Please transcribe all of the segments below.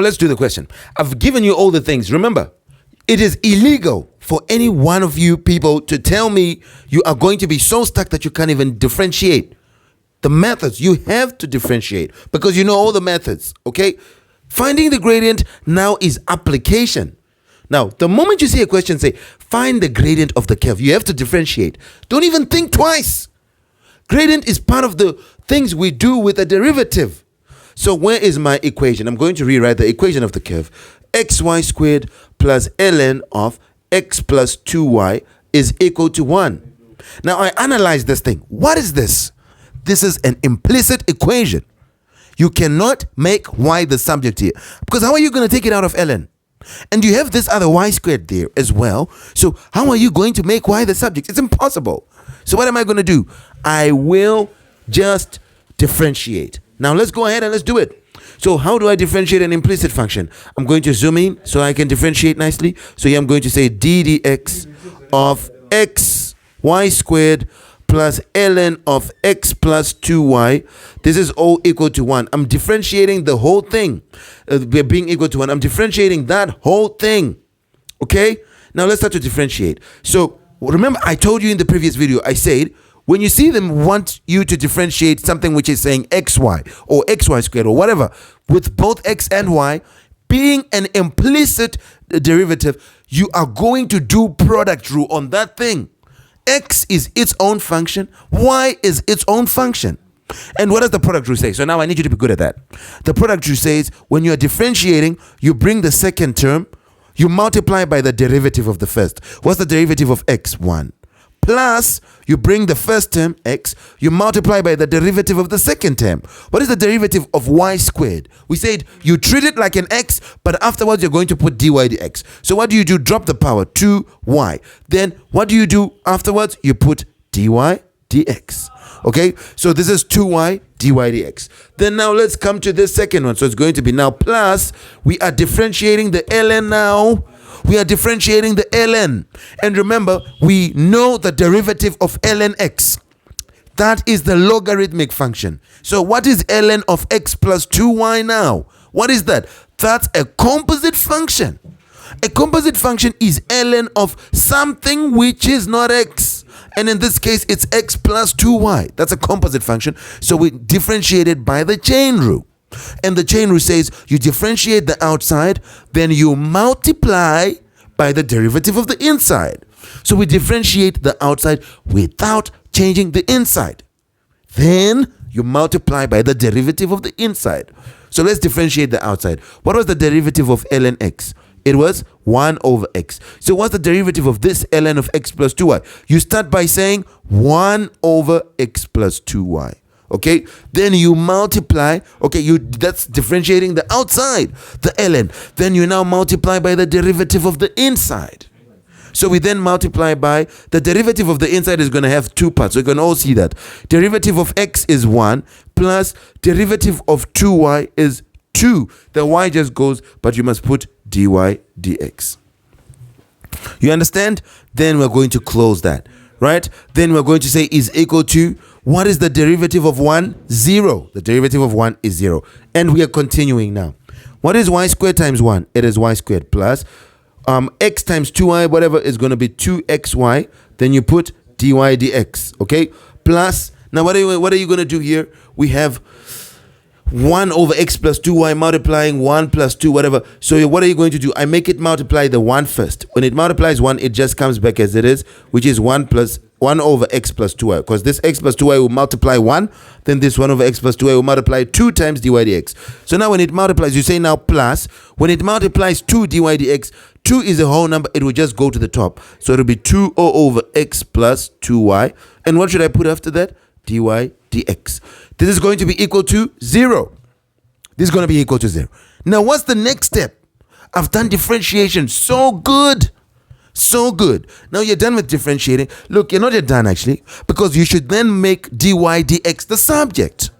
Let's do the question. I've given you all the things. Remember, it is illegal for any one of you people to tell me you are going to be so stuck that you can't even differentiate the methods. You have to differentiate because you know all the methods, okay? Finding the gradient now is application. Now, the moment you see a question say, find the gradient of the curve, you have to differentiate. Don't even think twice. Gradient is part of the things we do with a derivative. So where is my equation? I'm going to rewrite the equation of the curve. Xy squared plus ln of x plus 2y is equal to 1. Now I analyze this thing. What is this? This is an implicit equation. You cannot make y the subject here. Because how are you going to take it out of ln? And you have this other y squared there as well. So how are you going to make y the subject? It's impossible. So what am I going to do? I will just differentiate. Now let's go ahead and let's do it. So how do I differentiate an implicit function? I'm going to zoom in so I can differentiate nicely. So here I'm going to say d dx of x y squared plus ln of x plus 2y. This is all equal to 1. I'm differentiating the whole thing. We're being equal to 1. I'm differentiating that whole thing. Okay? Now let's start to differentiate. So remember, I told you in the previous video, I said, when you see them want you to differentiate something which is saying xy or xy squared or whatever, with both x and y being an implicit derivative, you are going to do product rule on that thing. X is its own function, y is its own function. And what does the product rule say? So now I need you to be good at that. The product rule says when you are differentiating, you bring the second term, you multiply by the derivative of the first. What's the derivative of x? 1. Plus, you bring the first term, x, you multiply by the derivative of the second term. What is the derivative of y squared? We said you treat it like an x, but afterwards you're going to put dy dx. So what do? Drop the power, 2y. Then what do you do afterwards? You put dy dx. Okay, so this is 2y dy dx. Then now let's come to this second one. So it's going to be now plus, we are differentiating the ln now. We are differentiating the ln. And remember, we know the derivative of ln x. That is the logarithmic function. So what is ln of x plus 2y now? What is that? That's a composite function. A composite function is ln of something which is not x. And in this case, it's x plus 2y. That's a composite function. So we differentiate it by the chain rule. And the chain rule says you differentiate the outside, then you multiply by the derivative of the inside. So we differentiate the outside without changing the inside. Then you multiply by the derivative of the inside. So let's differentiate the outside. What was the derivative of ln x? It was 1 over x. So what's the derivative of this ln of x plus 2y? You start by saying 1 over x plus 2y. Okay, then you multiply. Okay, that's differentiating the outside, the ln. Then you now multiply by the derivative of the inside. So we then multiply by the derivative of the inside is going to have two parts. So you can all see that. Derivative of x is 1 plus derivative of 2y is 2. The y just goes, but you must put dy dx. You understand? Then we're going to close that. Right? Then we're going to say is equal to, what is the derivative of 1? 0. The derivative of 1 is 0. And we are continuing now. What is y squared times 1? It is y squared plus x times 2y, whatever, is going to be 2xy. Then you put dy dx. Okay? Plus, now what are you going to do here? We have 1 over x plus 2y multiplying 1 plus 2, whatever. So what are you going to do? I make it multiply the 1 first. When it multiplies 1, it just comes back as it is, which is 1 over x plus 2y. Because this x plus 2y will multiply 1, then this 1 over x plus 2y will multiply 2 times dy dx. So now when it multiplies, you say now plus. When it multiplies 2 dy dx, 2 is a whole number, it will just go to the top. So it will be 2 over x plus 2y. And what should I put after that? Dy dx. This is going to be equal to 0. This is going to be equal to 0. Now, what's the next step? I've done differentiation. So good. So good. Now you're done with differentiating. Look, you're not yet done actually, because you should then make dy dx the subject.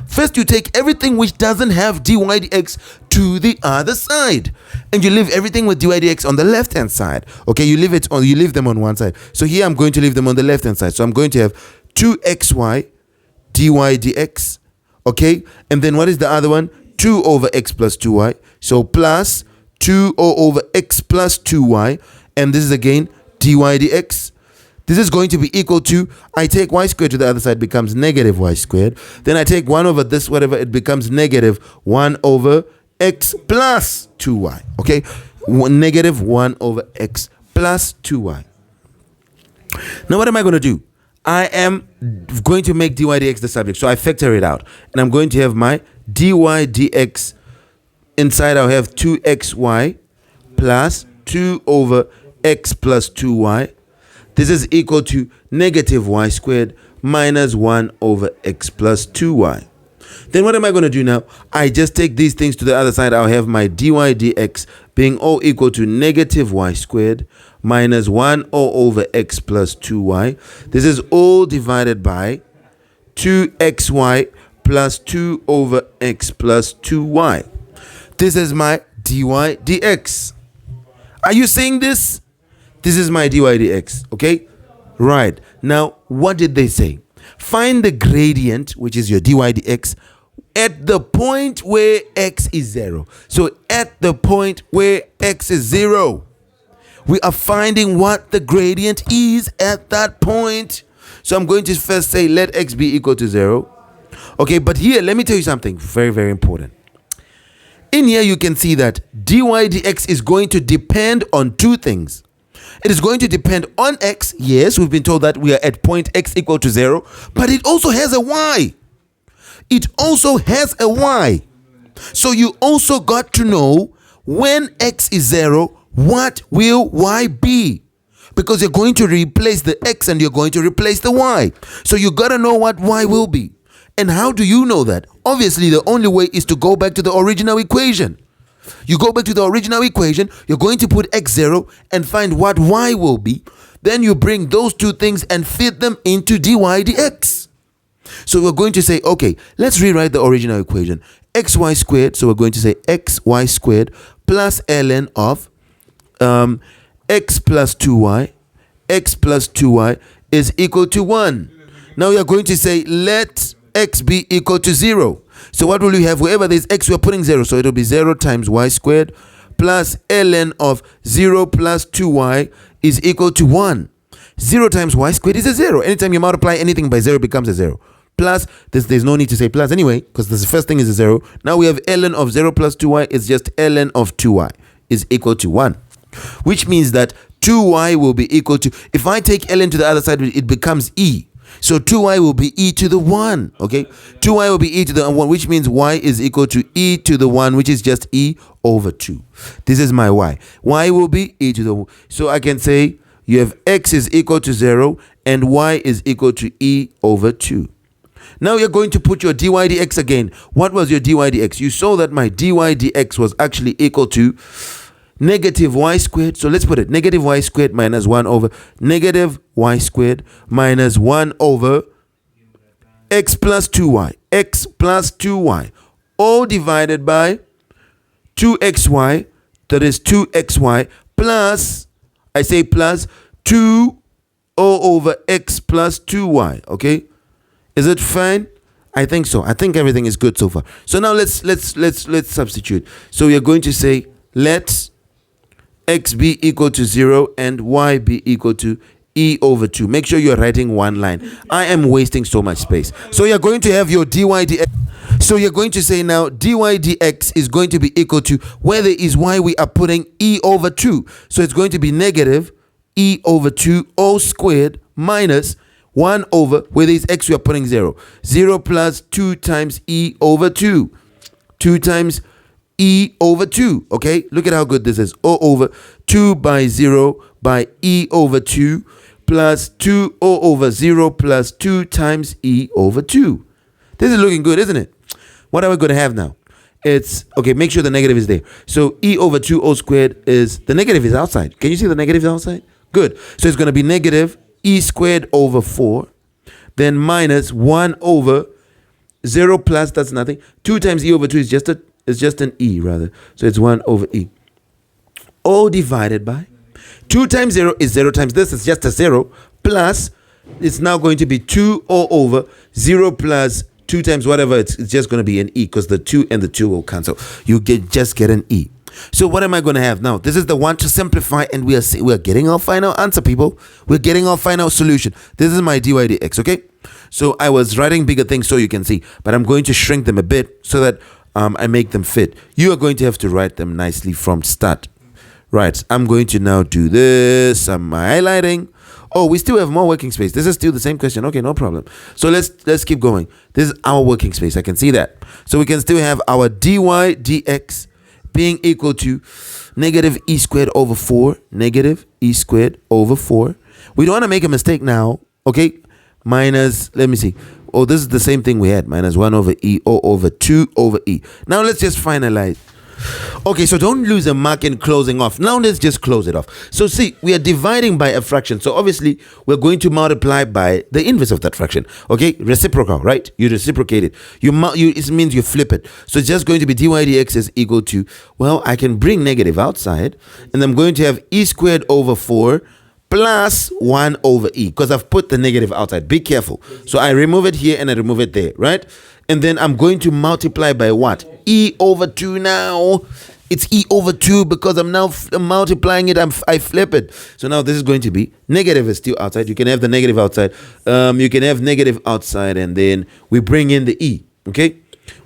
First, you take everything which doesn't have dy dx to the other side, and you leave everything with dy dx on the left hand side. Okay, you leave them on one side. So here I'm going to leave them on the left hand side. So I'm going to have 2xy dy dx. Okay, and then what is the other one? 2 over x plus 2y. So plus 2 over x plus 2y. And this is again dy dx. This is going to be equal to, I take y squared to the other side, becomes negative y squared. Then I take 1 over this, whatever, it becomes negative 1 over x plus 2y. Okay? Negative 1 over x plus 2y. Now what am I going to do? I am going to make dy dx the subject. So I factor it out. And I'm going to have my dy dx. Inside I'll have 2xy plus 2 over x plus 2y. This is equal to negative y squared minus 1 over x plus 2y. Then what am I going to do now? I just take these things to the other side. I'll have my dy dx being all equal to negative y squared minus 1 over x plus 2y. This is all divided by 2xy plus 2 over x plus 2y. This is my dy dx. Are you seeing this? This is my dy dx, okay? Right. Now, what did they say? Find the gradient, which is your dy dx, at the point where x is 0. So, at the point where x is 0, we are finding what the gradient is at that point. So, I'm going to first say let x be equal to 0. Okay, but here, let me tell you something very, very important. In here, you can see that dy dx is going to depend on two things. It is going to depend on x. Yes, we've been told that we are at point x equal to 0. But it also has a y. It also has a y. So you also got to know when x is 0, what will y be? Because you're going to replace the x and you're going to replace the y. So you got to know what y will be. And how do you know that? Obviously, the only way is to go back to the original equation. You go back to the original equation, you're going to put x0 and find what y will be. Then you bring those two things and fit them into dy dx. So we're going to say, okay, let's rewrite the original equation. Xy squared, so we're going to say xy squared plus ln of x plus 2y. X plus 2y is equal to 1. Now we are going to say, let x be equal to 0. So what will we have? Wherever there's x, we're putting 0. So it will be 0 times y squared plus ln of 0 plus 2y is equal to 1. 0 times y squared is a 0. Anytime you multiply anything by 0, it becomes a 0. Plus, there's no need to say plus anyway, because the first thing is a 0. Now we have ln of 0 plus 2y is just ln of 2y is equal to 1. Which means that 2y will be equal to, if I take ln to the other side, it becomes e. So 2y will be e to the 1, okay? 2y will be e to the 1, which means y is equal to e to the 1, which is just e over 2. This is my y. Y will be e to the 1. So I can say you have x is equal to 0 and y is equal to e over 2. Now you're going to put your dy dx again. What was your dy dx? You saw that my dy dx was actually equal to negative y squared. So let's put it negative y squared minus 1 over negative y squared minus 1 over x plus 2y. X plus 2y. All divided by 2xy. That is 2xy plus, I say plus 2 over x plus 2y. Okay? Is it fine? I think so. I think everything is good so far. So now let's substitute. So we are going to say let x be equal to 0 and y be equal to e over 2. Make sure you're writing one line. I am wasting so much space. So you're going to have your dy dx. So you're going to say now dy dx is going to be equal to, where there is y, we are putting e over 2. So it's going to be negative e over 2 all squared minus 1 over, where there is x, we are putting 0. 0 plus 2 times e over 2. 2 times e over 2. Okay, look at how good this is. O over 2 by 0 by e over 2 plus 2 o over 0 plus 2 times e over 2. This is looking good, isn't it? What are we going to have now? It's, okay, make sure the negative is there. So e over 2 o squared is, the negative is outside. Can you see the negative is outside? Good. So it's going to be negative e squared over 4. Then minus 1 over 0 plus, that's nothing. 2 times e over 2 is just an e rather. So it's 1 over e. All divided by 2 times 0 is 0 times this is just a 0 plus it's now going to be 2 all over 0 plus 2 times whatever, it's just going to be an e, because the 2 and the 2 will cancel. You just get an e. So what am I going to have now? This is the one to simplify, and we are getting our final answer, people. We're getting our final solution. This is my dy dx, okay? So I was writing bigger things so you can see, but I'm going to shrink them a bit so that I make them fit. You are going to have to write them nicely from start. Right, I'm going to now do this. I'm highlighting. Oh, we still have more working space. This is still the same question. Okay, no problem. So let's keep going. This is our working space. I can see that. So we can still have our dy dx being equal to negative e squared over 4. Negative e squared over 4. We don't want to make a mistake now. Okay, minus, let me see. Oh, this is the same thing we had. Minus 1 over e, or over 2 over e. Now let's just finalize. Okay, so don't lose a mark in closing off. Now let's just close it off. So see, we are dividing by a fraction. So obviously, we're going to multiply by the inverse of that fraction. Okay, reciprocal, right? You reciprocate it. It means you flip it. So it's just going to be dy dx is equal to, well, I can bring negative outside, and I'm going to have e squared over 4 plus 1 over e, because I've put the negative outside. Be careful. So I remove it here and I remove it there, right? And then I'm going to multiply by what? E over 2 now. It's e over 2 because I'm now multiplying it. I flip it. So now this is going to be negative is still outside. You can have the negative outside. You can have negative outside, and then we bring in the e. Okay?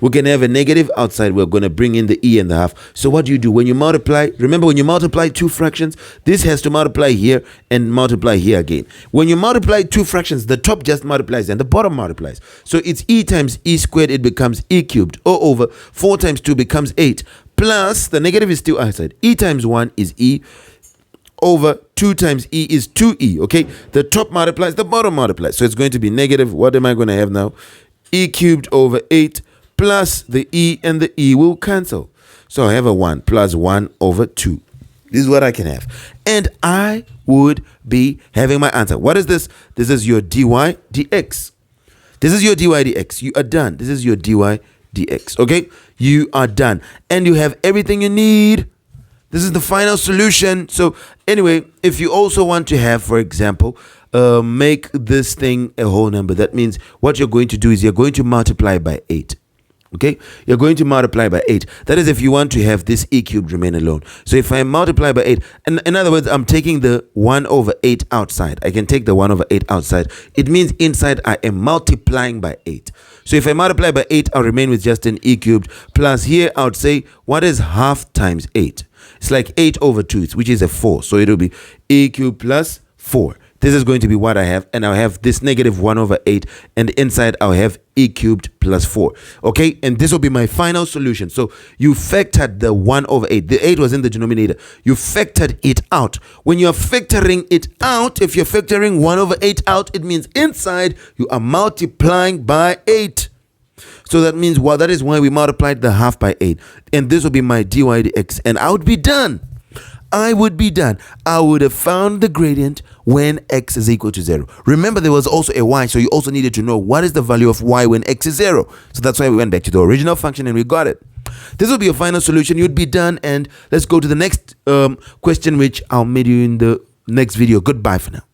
We can have a negative outside. We're going to bring in the e and the half. So what do you do? When you multiply, remember when you multiply two fractions, this has to multiply here and multiply here again. When you multiply two fractions, the top just multiplies and the bottom multiplies. So it's e times e squared, it becomes e cubed, or over 4 times 2 becomes 8, plus the negative is still outside. E times 1 is e, over 2 times e is 2e, okay? The top multiplies, the bottom multiplies. So it's going to be negative, what am I going to have now? E cubed over 8 plus the e, and the e will cancel. So I have a 1 plus 1 over 2. This is what I can have. And I would be having my answer. What is this? This is your dy dx. This is your dy dx. You are done. This is your dy dx. Okay? You are done. And you have everything you need. This is the final solution. So anyway, if you also want to have, for example, make this thing a whole number, that means what you're going to do is you're going to multiply by 8. Okay, you're going to multiply by 8. That is if you want to have this e cubed remain alone. So if I multiply by 8, and in other words, I'm taking the 1 over 8 outside. I can take the 1 over 8 outside. It means inside I am multiplying by 8. So if I multiply by 8, I'll remain with just an e cubed. Plus here, I would say, what is half times 8? It's like 8 over 2, which is a 4. So it'll be e cubed plus 4. This is going to be what I have, and I'll have this negative 1 over 8, and inside I'll have e cubed plus 4. Okay, and this will be my final solution. So you factored the 1 over 8. The 8 was in the denominator. You factored it out. When you're factoring it out, if you're factoring 1 over 8 out, it means inside you are multiplying by 8. So that means, well, that is why we multiplied the half by 8. And this will be my dy dx, and I would be done. I would be done. I would have found the gradient when x is equal to 0. Remember, there was also a y, so you also needed to know what is the value of y when x is 0. So that's why we went back to the original function and we got it. This will be your final solution. You'd be done, and let's go to the next question, which I'll meet you in the next video. Goodbye for now.